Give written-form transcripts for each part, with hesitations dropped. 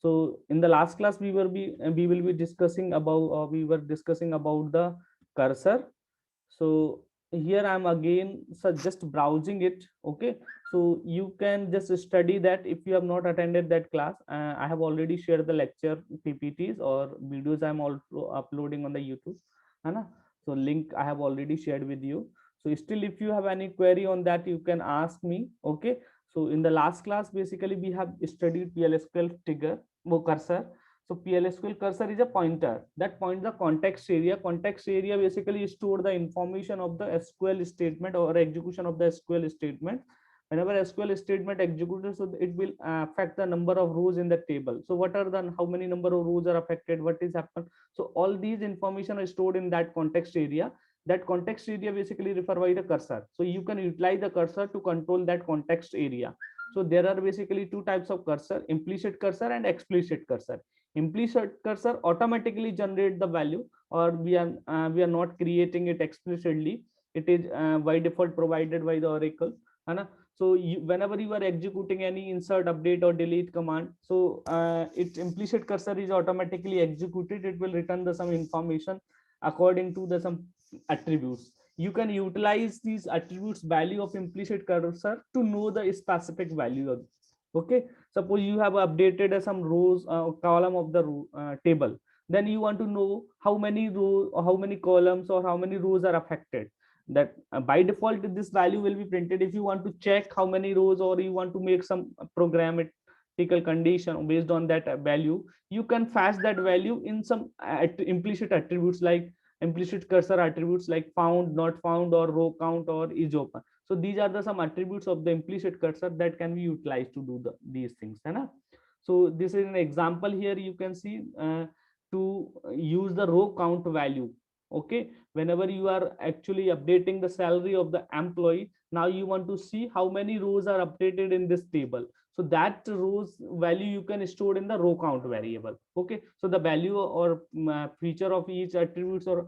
So in the last class we will be discussing about we were discussing about the cursor. So here I'm again just browsing it. Okay, so you can just study that if you have not attended that class. I have already shared the lecture PPTs or videos. I'm also uploading on the YouTube, है ना? So link I have already shared with you. So still if you have any query on that, you can ask me. Okay, so in the last class basically we have studied PLSQL trigger, cursor. So PLSQL cursor is a pointer that points the context area. Context area basically store the information of the SQL statement or execution of the SQL statement. Whenever SQL statement executed, so it will affect the number of rows in the table. So what are the how many number of rows are affected? What is happened? So all these information are stored in that context area. That context area basically referred by the cursor. So you can utilize the cursor to control that context area. So there are basically two types of cursor: implicit cursor and explicit cursor. Implicit cursor automatically generate the value, or we are not creating it explicitly. It is by default provided by the Oracle, है So whenever you are executing any insert, update or delete command, so its implicit cursor is automatically executed. It will return the some information according to the some attributes. You can utilize these attributes value of implicit cursor to know the specific value of. Okay, suppose you have updated some rows column of the table, then you want to know how many rows or how many columns or how many rows are affected. That by default this value will be printed. If you want to check how many rows or you want to make some programmatical condition based on that value, you can fetch that value in some implicit attributes like implicit cursor attributes like found, not found, or row count, or is open. So these are the some attributes of the implicit cursor that can be utilized to do these things, है ना? So this is an example. Here you can see to use the row count value. Okay, whenever you are actually updating the salary of the employee, now you want to see how many rows are updated in this table. So that rows value you can store in the row count variable. Okay, so the value or feature of each attributes or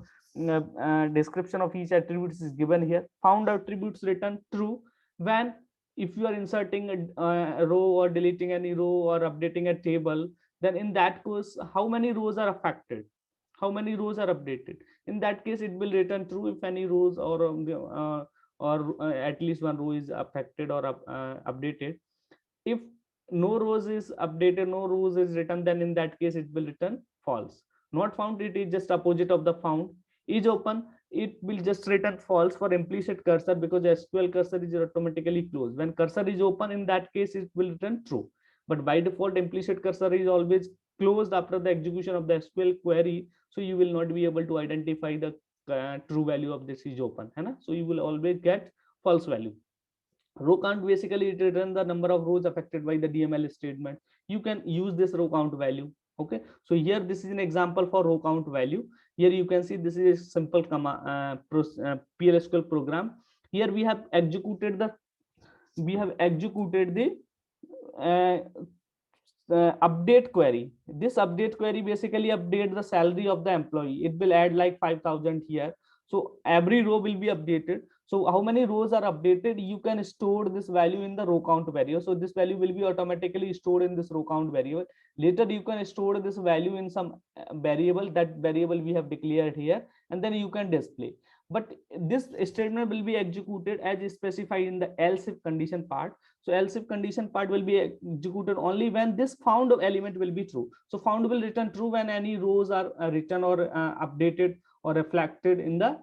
description of each attributes is given here. Found attributes return true when if you are inserting a row or deleting any row or updating a table. Then in that case, how many rows are affected, how many rows are updated. In that case it will return true if any rows or at least one row is affected or updated. If no rows is updated, no rows is written, then in that case it will return false. Not found, it is just opposite of the found. Is open, it will just return false for implicit cursor because SQL cursor is automatically closed. When cursor is open, in that case it will return true. But by default implicit cursor is always closed after the execution of the SQL query, so you will not be able to identify the true value of this is open, है ना? So you will always get false value. Row count basically it returns the number of rows affected by the DML statement. You can use this row count value. Okay, so here this is an example for row count value. Here you can see this is a simple PLSQL program. Here we have executed the uh, update query. This update query basically update the salary of the employee. It will add like 5,000 here. So every row will be updated. So how many rows are updated, you can store this value in the row count variable. So this value will be automatically stored in this row count variable. Later you can store this value in some variable. That variable we have declared here, and then you can display. But this statement will be executed as specified in the else if condition part. So else if condition part will be executed only when this found element will be true. So found will return true when any rows are written or updated or reflected in the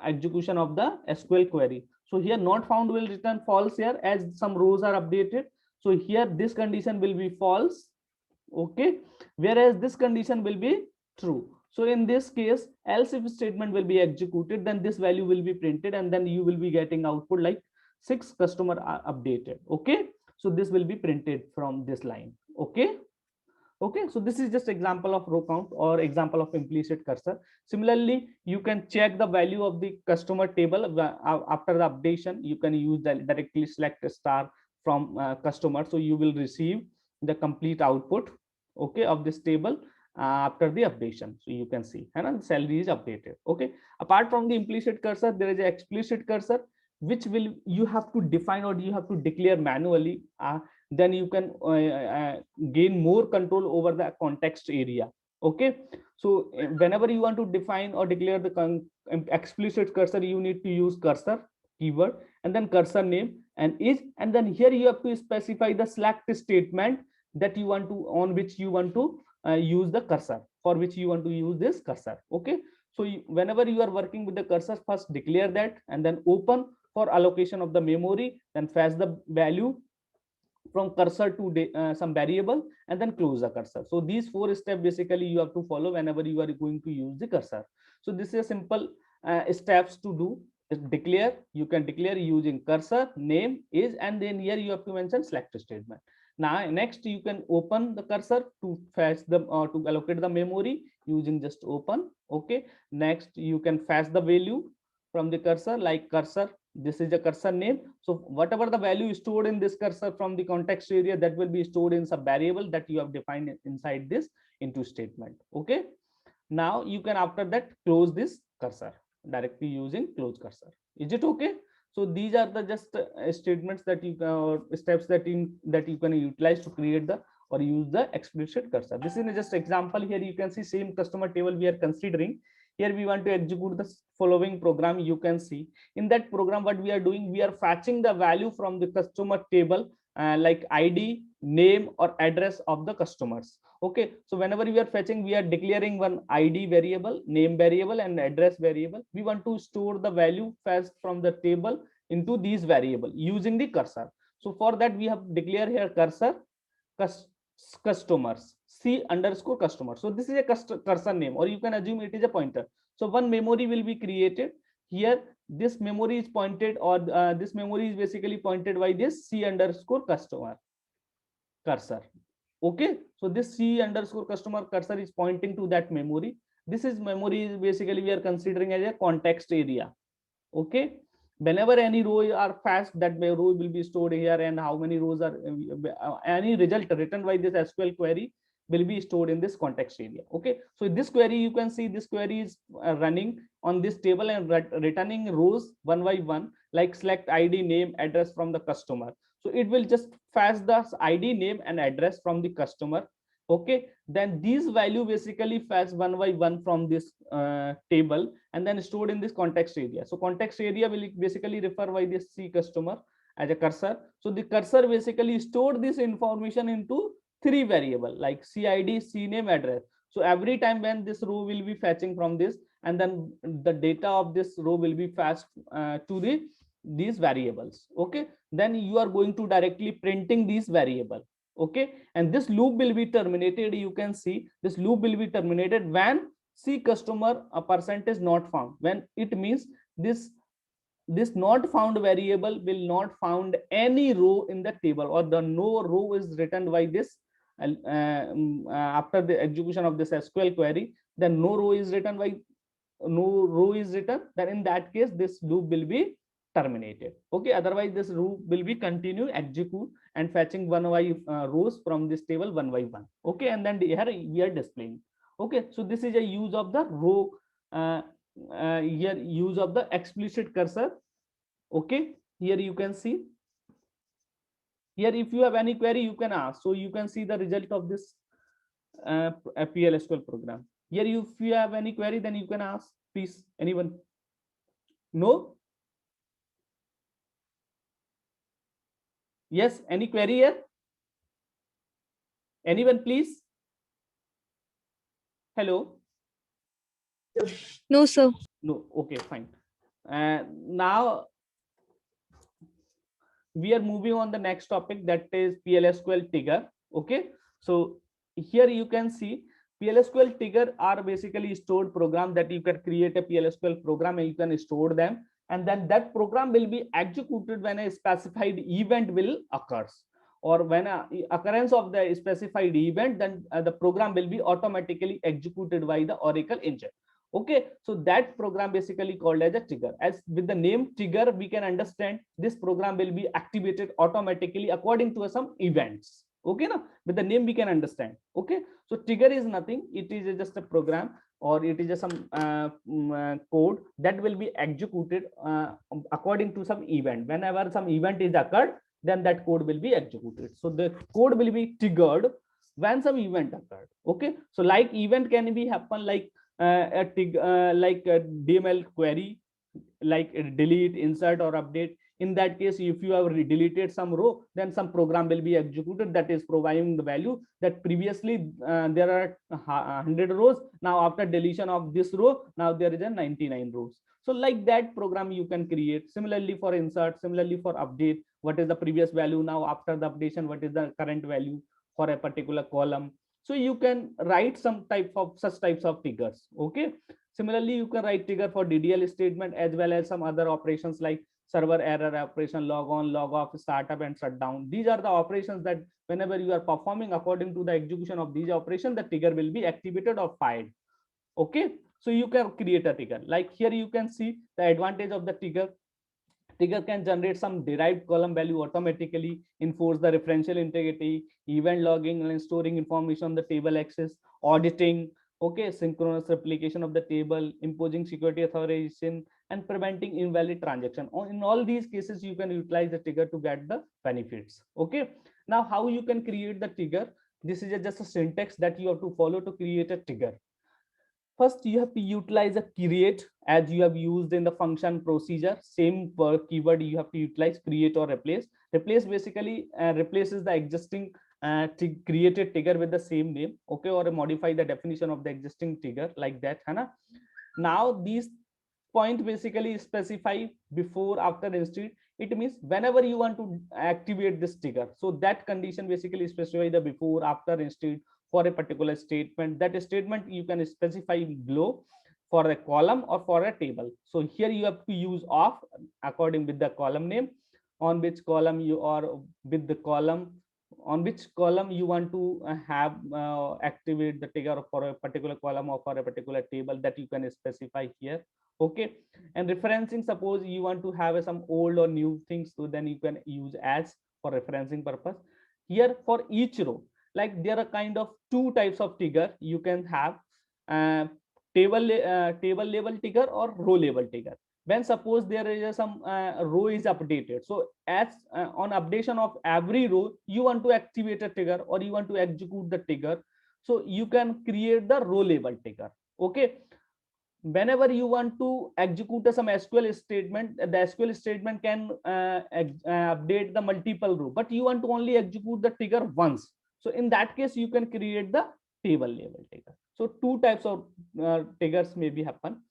execution of the SQL query. So here not found will return false here as some rows are updated. So here this condition will be false. Okay, whereas this condition will be true. So in this case, else if statement will be executed, then this value will be printed, and then you will be getting output like 6 customer are updated. Okay, so this will be printed from this line. Okay. Okay, so this is just example of row count or example of implicit cursor. Similarly, you can check the value of the customer table after the updation. You can use that directly select a star from customer, so you will receive the complete output, okay, of this table after the updation. So you can see and the salary is updated. Okay, apart from the implicit cursor, there is an explicit cursor. which will you have to define or you have to declare manually, then you can gain more control over the context area. Okay, so whenever you want to define or declare the explicit cursor, you need to use cursor keyword and then cursor name and is, and then here you have to specify the select statement that you want to, on which you want to use the cursor, for which you want to use this cursor. Okay, so whenever you are working with the cursor, first declare that and then open for allocation of the memory, then fetch the value from cursor to some variable and then close the cursor. So these four steps basically you have to follow whenever you are going to use the cursor. So this is a simple steps to do. Declare, you can declare using cursor name is, and then here you have to mention select statement. Now next you can open the cursor to fetch the to allocate the memory using just open. Okay, next you can fetch the value from the cursor, like cursor, this is a cursor name, so whatever the value is stored in this cursor from the context area, that will be stored in some variable that you have defined inside this into statement. Okay, now you can after that close this cursor directly using close cursor. Is it okay? So these are the just statements that you can, or steps that you can utilize to create the or use the explicit cursor. This is just example. Here you can see same customer table we are considering. Here we want to execute the following program. You can see in that program what we are doing, we are fetching the value from the customer table, like ID, name or address of the customers. Okay, so whenever we are fetching, we are declaring one ID variable, name variable and address variable. We want to store the value fetched from the table into these variable using the cursor. So for that we have declared here cursor customers, c underscore customer. So this is a cursor name, or you can assume it is a pointer. So one memory will be created here. This memory is pointed, or this memory is basically pointed by this c underscore customer cursor. Okay, so this c underscore customer cursor is pointing to that memory. This is memory is basically we are considering as a context area. Okay, whenever any row are fetched, that row will be stored here, and how many rows are any result written by this SQL query will be stored in this context area. Okay, so this query, you can see this query is running on this table and returning rows one by one, like select ID, name, address from the customer. So it will just fetch the ID, name and address from the customer. Okay, then these value basically fetch one by one from this table and then stored in this context area. So context area will basically refer by this c customer as a cursor. So the cursor basically stored this information into three variable like cid, cname, address. So every time when this row will be fetching from this, and then the data of this row will be fetched to these variables. Okay, then you are going to directly printing these variable. Okay, and this loop will be terminated. You can see this loop will be terminated when c customer a percentage not found, when it means this not found variable will not found any row in the table, or the no row is written by this after the execution of this SQL query, then no row is written by no row is written, then in that case this loop will be terminated. Okay, otherwise this loop will be continue execute and fetching one by rows from this table one by one. Okay, and then here we are displaying. Okay, so this is a use of the row here use of the explicit cursor. Okay, here you can see, here if you have any query you can ask, so you can see the result of this PL SQL program. Here if you have any query, then you can ask, please, anyone. No? Yes, any query here? Anyone, please? Hello? No, sir. No, okay, fine. Now we are moving on the next topic, that is PLSQL Tigger. Okay, so here you can see PLSQL Tigger are basically stored program that you can create a PLSQL program and you can store them, and then that program will be executed when a specified event will occurs, or when a occurrence of the specified event, then the program will be automatically executed by the Oracle engine. Okay, so that program basically called as a trigger. As with the name trigger, we can understand this program will be activated automatically according to some events. Okay, now with the name we can understand. Okay, so trigger is nothing, it is just a program or it is some code that will be executed according to some event. Whenever some event is occurred, then that code will be executed. So the code will be triggered when some event occurred. Okay, so like event can be happen like like a DML query, like delete, insert, or update. In that case, if you have deleted some row, then some program will be executed that is providing the value that previously there are 100 rows. Now after deletion of this row, now there is a 99 rows. So like that program you can create. Similarly for insert, similarly for update, what is the previous value, now after the updation what is the current value for a particular column. So you can write some type of such types of figures. Okay, similarly you can write trigger for DDL statement as well as some other operations like server error operation, log on, log off, startup, and shutdown. These are the operations that whenever you are performing according to the execution of these operations, the trigger will be activated or fired. Okay, so you can create a trigger. Like here you can see the advantage of the trigger. Trigger can generate some derived column value automatically, enforce the referential integrity, event logging and storing information on the table access, auditing, okay, synchronous replication of the table, imposing security authorization, and preventing invalid transaction. In all these cases, you can utilize the trigger to get the benefits. Okay, now how you can create the trigger? This is just a syntax that you have to follow to create a trigger. First, you have to utilize a create as you have used in the function procedure. Same keyword you have to utilize, create or replace. Replace basically replaces the existing created trigger with the same name. Okay, or modify the definition of the existing trigger like that. Hana. Now these point basically specify before, after, instead. It means whenever you want to activate this trigger, so that condition basically specify the before, after, instead for a particular statement. That statement you can specify below for a column or for a table. So here you have to use off according with the column name, on which column you are, with the column on which column you want to have activate the trigger for a particular column or for a particular table, that you can specify here. Okay, and referencing, suppose you want to have some old or new things, so then you can use as for referencing purpose. Here for each row, like there are kind of two types of trigger you can have, uh, table level trigger or row level trigger. When suppose there is some row is updated, so as on updation of every row you want to activate a trigger or you want to execute the trigger, so you can create the row level trigger. Okay, whenever you want to execute some SQL statement, the SQL statement can update the multiple row, but you want to only execute the trigger once. So in that case, you can create the table level trigger. So two types of triggers may be happen.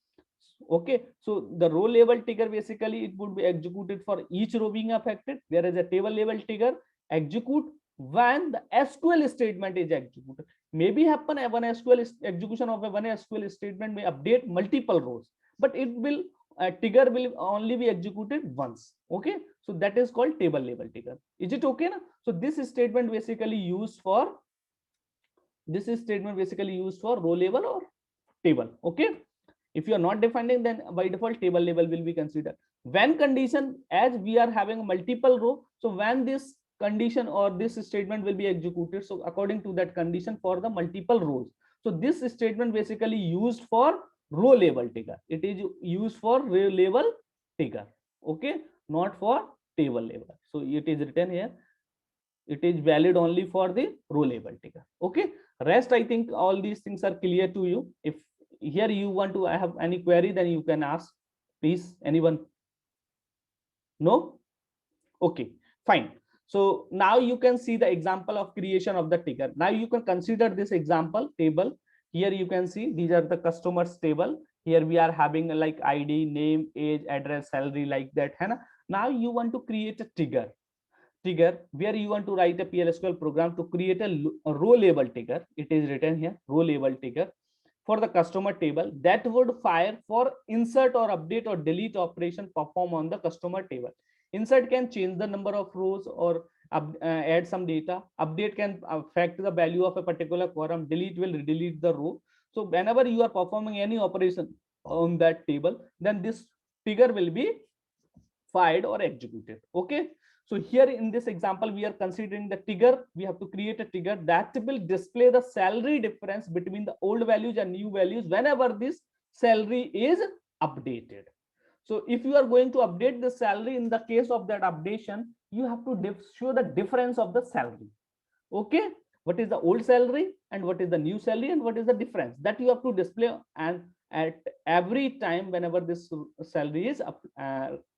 Okay, so the row level trigger basically it would be executed for each row being affected, whereas a table level trigger execute when the SQL statement is executed. Maybe happen one SQL execution of a one SQL statement may update multiple rows, but it will trigger will only be executed once. Okay, so that is called table level trigger. Is it okay now? So this statement basically used for row level or table. Okay, if you are not defining, then by default table level will be considered. When condition, as we are having multiple row, so when this condition or this statement will be executed, so according to that condition for the multiple rows, so this statement basically used for row level trigger. It is used for row level trigger. Okay, not for table level. So it is written here, it is valid only for the row level trigger. Okay, rest I think all these things are clear to you. If here you want to have any query, then you can ask, please. Anyone? No? Okay, fine. So now you can see the example of creation of the trigger. Now you can consider this example table. Here you can see these are the customers table. Here we are having like ID, name, age, address, salary, like that. Now you want to create a trigger where you want to write a PLSQL program to create a row level trigger. It is written here, row level trigger for the customer table that would fire for insert or update or delete operation performed on the customer table. Insert can change the number of rows or add some data. Update can affect the value of a particular column. Delete will delete the row. So whenever you are performing any operation on that table, then this trigger will be fired or executed. Okay, So here in this example, we are considering the trigger. We have to create a trigger that will display the salary difference between the old values and new values whenever this salary is updated. So if you are going to update the salary, in the case of that updation, you have to show the difference of the salary. Okay, what is the old salary and what is the new salary and what is the difference, that you have to display and at every time whenever this salary is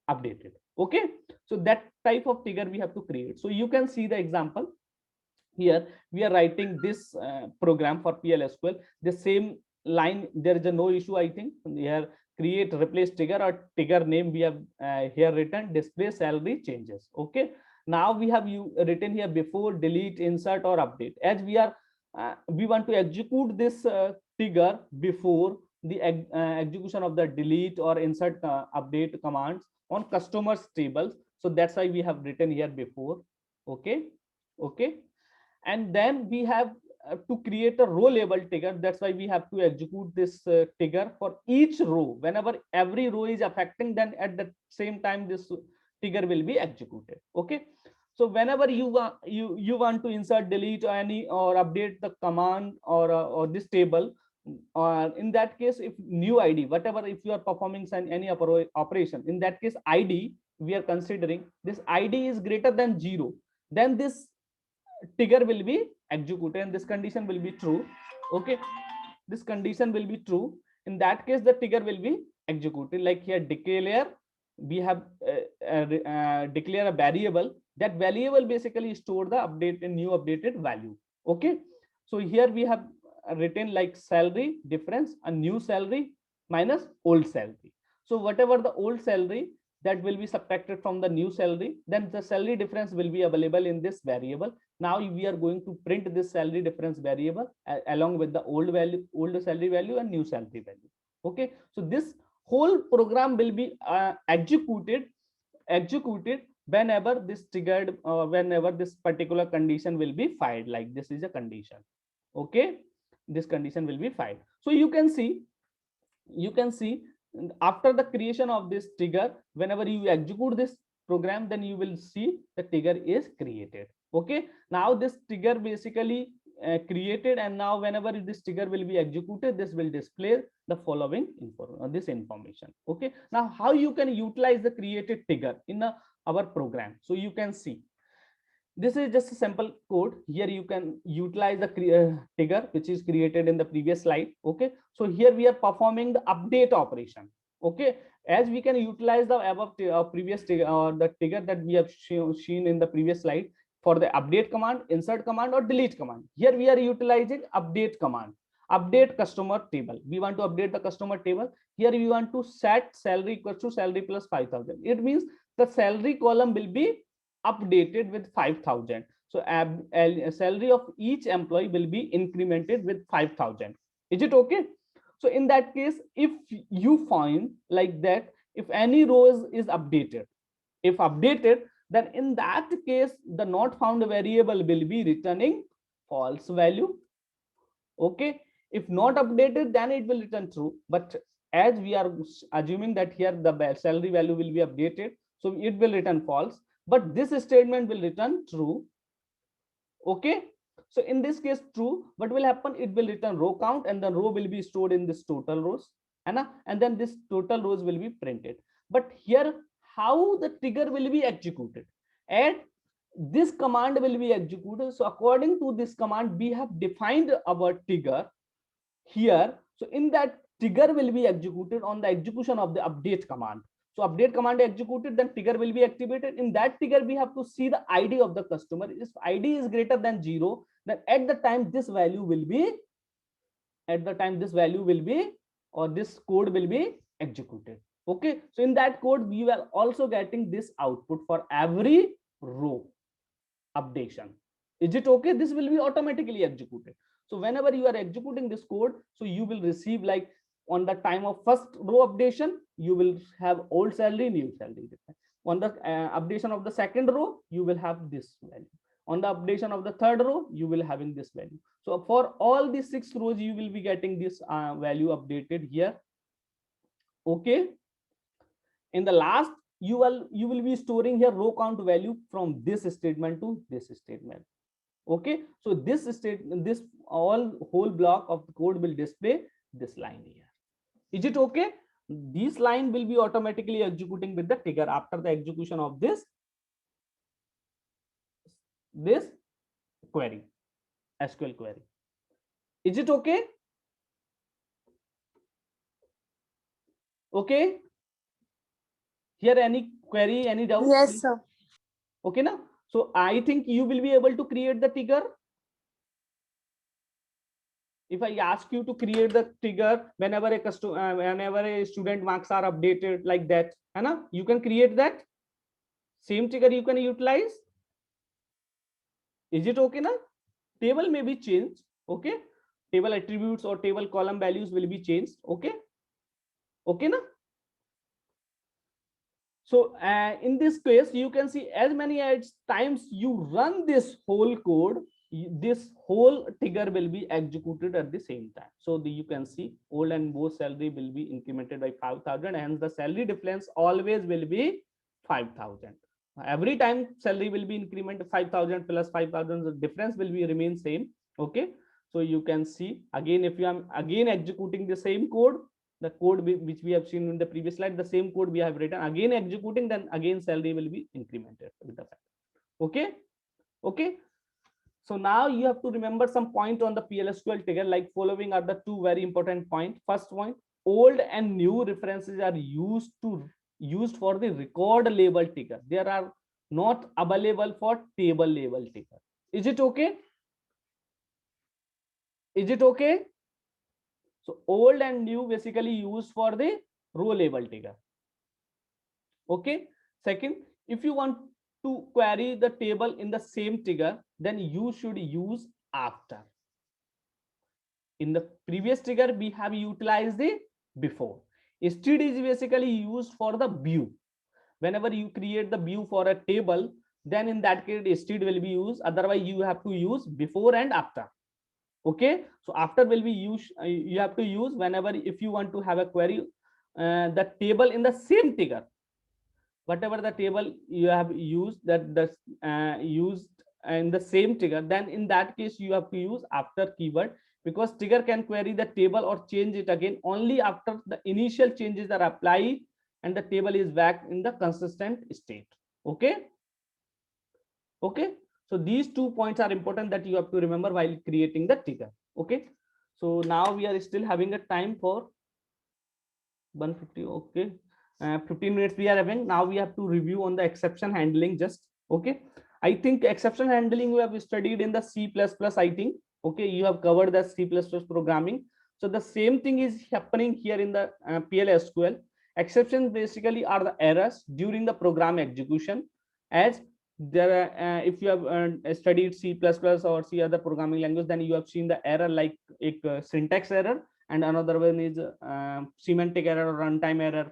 updated. Okay, so that type of figure we have to create. So you can see the example here. We are writing this program for PLSQL. The same line, there is a no issue. I think here create replace trigger or trigger name we have here written display salary changes. Okay, now we have you written here before delete insert or update, as we are we want to execute this trigger before the execution of the delete or insert update commands on customers tables. So that's why we have written here before. Okay, okay, and then we have to create a row label trigger. That's why we have to execute this trigger for each row. Whenever every row is affecting, then at the same time this trigger will be executed. Okay, so whenever you want to insert, delete, or any or update the command or this table, in that case, if new id, whatever, if you are performing any operation, in that case id we are considering this id is greater than 0, then this trigger will be executed and this condition will be true. Okay, this condition will be true. In that case the trigger will be executed. Like here declare, we have declare a variable. That variable basically store the update and new updated value. Okay, so here we have written like salary difference and new salary minus old salary. So whatever the old salary, that will be subtracted from the new salary, then the salary difference will be available in this variable. Now we are going to print this salary difference variable along with the old value, old salary value and new salary value. Okay, so this whole program will be executed whenever this triggered, whenever this particular condition will be fired. Like this is a condition. Okay, this condition will be fired. So you can see after the creation of this trigger, whenever you execute this program, then you will see the trigger is created. Okay, now this trigger basically created, and now whenever this trigger will be executed, this will display the following this information. Okay, now how you can utilize the created trigger in our program? So you can see this is just a simple code. Here you can utilize the trigger which is created in the previous slide. Okay, so here we are performing the update operation. Okay, as we can utilize the above previous trigger or the trigger that we have seen in the previous slide for the update command, insert command, or delete command. Here we are utilizing update command. Update customer table, we want to update the customer table. Here we want to set salary equals to salary plus 5,000. It means the salary column will be updated with 5,000. So salary of each employee will be incremented with 5,000. Is it okay? So in that case, if you find like that, if any row is updated, if updated, then in that case the not found variable will be returning false value. Okay, if not updated, then it will return true. But as we are assuming that here the salary value will be updated, so it will return false, but this statement will return true. Okay, so in this case true, what will happen? It will return row count, and the row will be stored in this total rows, and then this total rows will be printed. But here how the trigger will be executed, and this command will be executed. So according to this command, we have defined our trigger here. So in that, trigger will be executed on the execution of the update command. So update command executed, then trigger will be activated. In that trigger, we have to see the ID of the customer. If ID is greater than 0, then at the time this value will be, or this code will be executed. Okay, so in that code, we are also getting this output for every row updation. Is it okay? This will be automatically executed. So whenever you are executing this code, so you will receive, like, on the time of first row updation, you will have old salary, new salary. On the updation of the second row, you will have this value. On the updation of the third row, you will having this value. So for all these 6 rows, you will be getting this value updated here. Okay, in the last you will be storing here row count value from this statement to this statement. Okay, so this all whole block of the code will display this line here. Is it okay? This line will be automatically executing with the trigger after the execution of this query, SQL query. Is it okay? Okay, here any query, any doubt? Yes, sir. Okay now, so I think you will be able to create the trigger. If I ask you to create the trigger whenever a student marks are updated like that, Anna, you can create that same trigger, you can utilize. Is it okay now? Table may be changed. Okay, table attributes or table column values will be changed. Okay, okay now. So in this case, you can see as many as times you run this whole code, this whole trigger will be executed at the same time. So you can see old and both salary will be incremented by 5,000, and the salary difference always will be 5,000. Every time salary will be incremented 5,000 plus 5,000, the difference will be remain same. Okay, so you can see again, if you are again executing the same code, the code which we have seen in the previous slide, the same code we have written, again executing, then again salary will be incremented with the fact. Okay, okay. So now you have to remember some point on the PLSQL trigger, like following are the two very important point. First point, old and new references are used for the record label trigger. They are not available for table label trigger. Is it okay? Is it okay? So old and new basically used for the row label trigger. Okay. Second, if you want to query the table in the same trigger, then you should use after. In the previous trigger, we have utilized the before. Std is basically used for the view. Whenever you create the view for a table, then in that case std will be used. Otherwise, you have to use before and after. Okay, so after will be used, you have to use whenever if you want to have a query the table in the same trigger, whatever the table you have used that used in the same trigger, then in that case you have to use after keyword, because trigger can query the table or change it again only after the initial changes are applied and the table is back in the consistent state. Okay, okay. So these 2 points are important that you have to remember while creating the trigger. Okay, so now we are still having a time for 150. Okay, 15 minutes we are having. Now we have to review on the exception handling just. Okay, I think exception handling we have studied in the C++, I think. Okay, you have covered the C++ programming. So the same thing is happening here in the PLSQL. Exceptions basically are the errors during the program execution. As there are, if you have studied C++ or C other programming language, then you have seen the error like a syntax error, and another one is semantic error or runtime error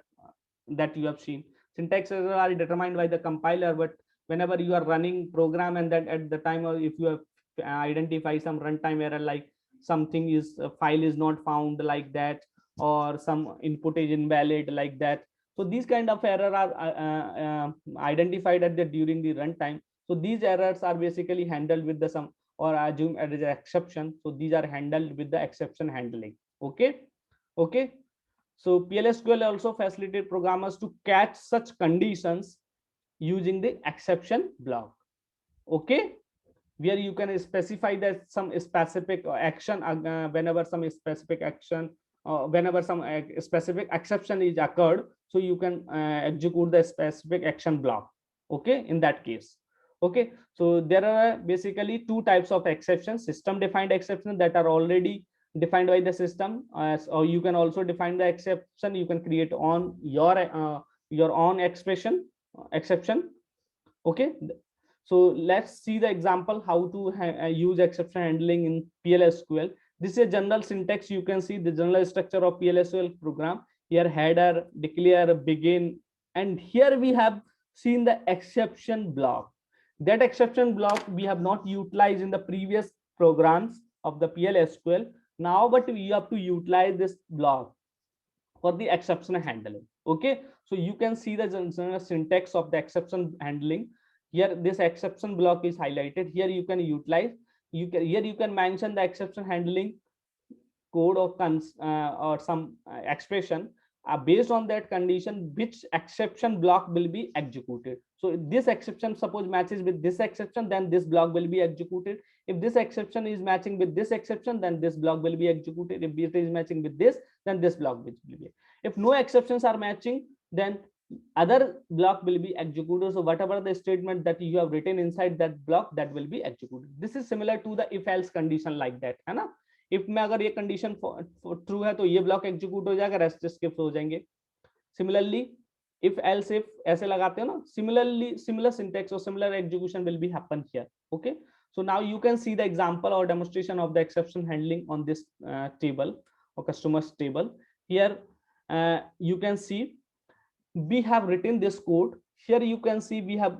that you have seen. Syntax error are determined by the compiler, but whenever you are running program and that at the time of if you have identify some runtime error like something is file is not found like that, or some input is invalid like that. So these kind of error are identified at the during the runtime. So these errors are basically handled with the some or assume as an exception. So these are handled with the exception handling. Okay, okay. So PLSQL also facilitate programmers to catch such conditions using the exception block. Okay, where you can specify that some specific action whenever some specific action whenever some specific exception is occurred, so you can execute the specific action block. Okay, in that case. Okay, so there are basically two types of exceptions: system defined exceptions that are already defined by the system, or you can also define the exception you can create on your own exception. Okay, so let's see the example how to use exception handling in PLSQL. This is a general syntax. You can see the general structure of PLSQL program. Here header, declare, begin, and here we have seen the exception block. That exception block we have not utilized in the previous programs of the PLSQL now, but we have to utilize this block for the exception handling. Okay, so you can see the general syntax of the exception handling. Here this exception block is highlighted. Here you can utilize, here you can mention the exception handling code or some expression, based on that condition which exception block will be executed. So this exception suppose matches with this exception, then this block will be executed. If this exception is matching with this exception, then this block will be executed. If it is matching with this, then this block will be. If no exceptions are matching, then other block will be executed. So whatever the statement that you have written inside that block, that will be executed. This is similar to the if else condition like that, है ना. If में अगर ये condition true है तो ये block execute हो जाएगा, रेस्ट स्किप हो जाएंगे. सिमिलरली if else if ऐसे लगाते हो ना, similarly similar syntax or similar execution will be happen here. Okay, so now you can see the example or demonstration of the exception handling on this table or customers table. Here you can see we have written this code. Here you can see we have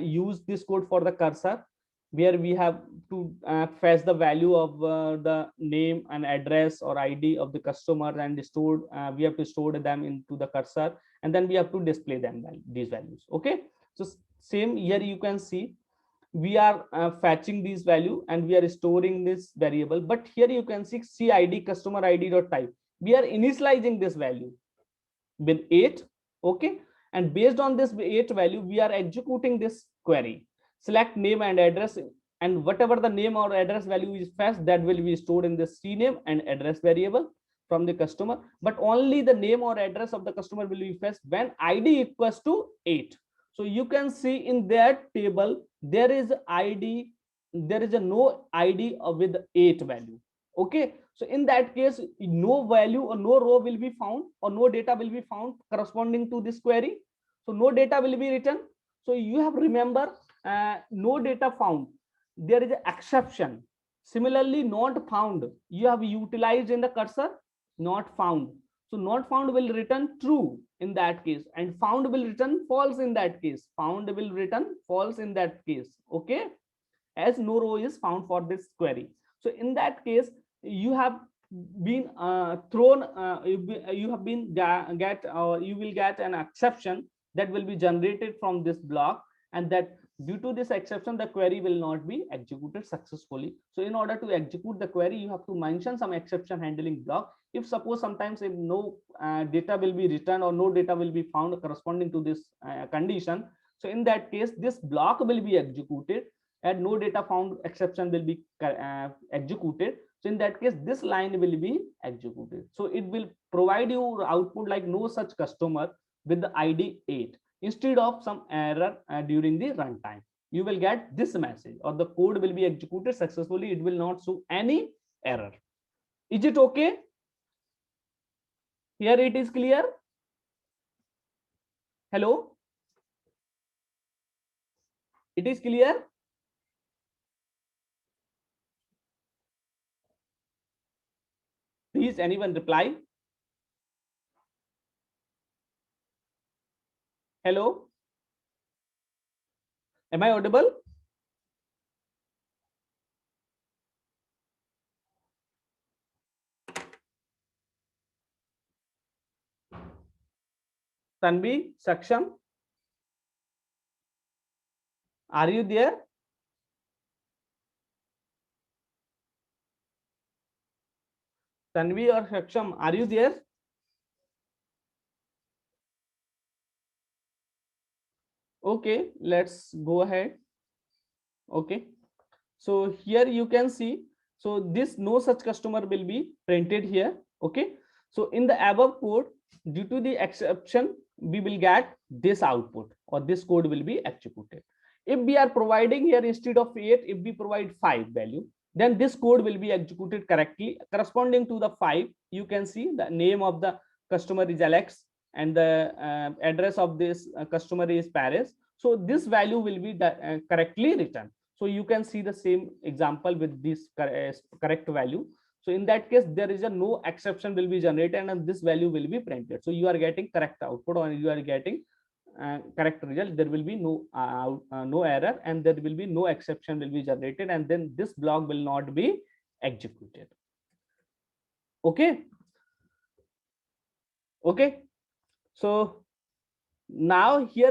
used this code for the cursor, where we have to fetch the value of the name and address or ID of the customer, and stored we have to store them into the cursor, and then we have to display them these values. Okay, so same here you can see we are fetching these value and we are storing this variable, but here you can see CID customer ID dot type, we are initializing this value with 8. Okay, and based on this 8 value we are executing this query. Select name and address, and whatever the name or address value is fetched, that will be stored in the CNAME and address variable from the customer, but only the name or address of the customer will be fetched when ID equals to 8. So you can see in that table there is ID, there is a no ID with 8 value. Okay, so in that case no value or no row will be found, or no data will be found corresponding to this query. So no data will be written. So you have remember, no data found, there is an exception. Similarly not found, you have utilized in the cursor, not found. So not found will return true in that case, and found will return false in that case. Found will return false in that case. Okay, as no row is found for this query. So in that case you have been thrown, you have been get, or you will get an exception that will be generated from this block, and that due to this exception the query will not be executed successfully. So in order to execute the query you have to mention some exception handling block. If suppose sometimes if no data will be returned or no data will be found corresponding to this condition, so in that case this block will be executed and no data found exception will be executed. So in that case this line will be executed. So it will provide you output like no such customer with the ID 8 instead of some error during the runtime. You will get this message, or the code will be executed successfully, it will not show any error. Is it okay? Here it is clear? Hello, it is clear? Please anyone reply. Hello, am I audible? Tanvi, Saksham, are you there? Tanvi or Saksham, are you there? Okay, let's go ahead. Okay, so here you can see, so this no such customer will be printed here. Okay, so in the above code, due to the exception we will get this output, or this code will be executed. If we are providing here instead of 8, if we provide 5 value, then this code will be executed correctly corresponding to the 5. You can see the name of the customer is Alex and the address of this customer is Paris. So this value will be correctly written. So you can see the same example with this correct value. So in that case there is a no exception will be generated and this value will be printed. So you are getting correct output, or you are getting correct result. There will be no error, and there will be no exception will be generated, and then this block will not be executed. Okay, okay, So now here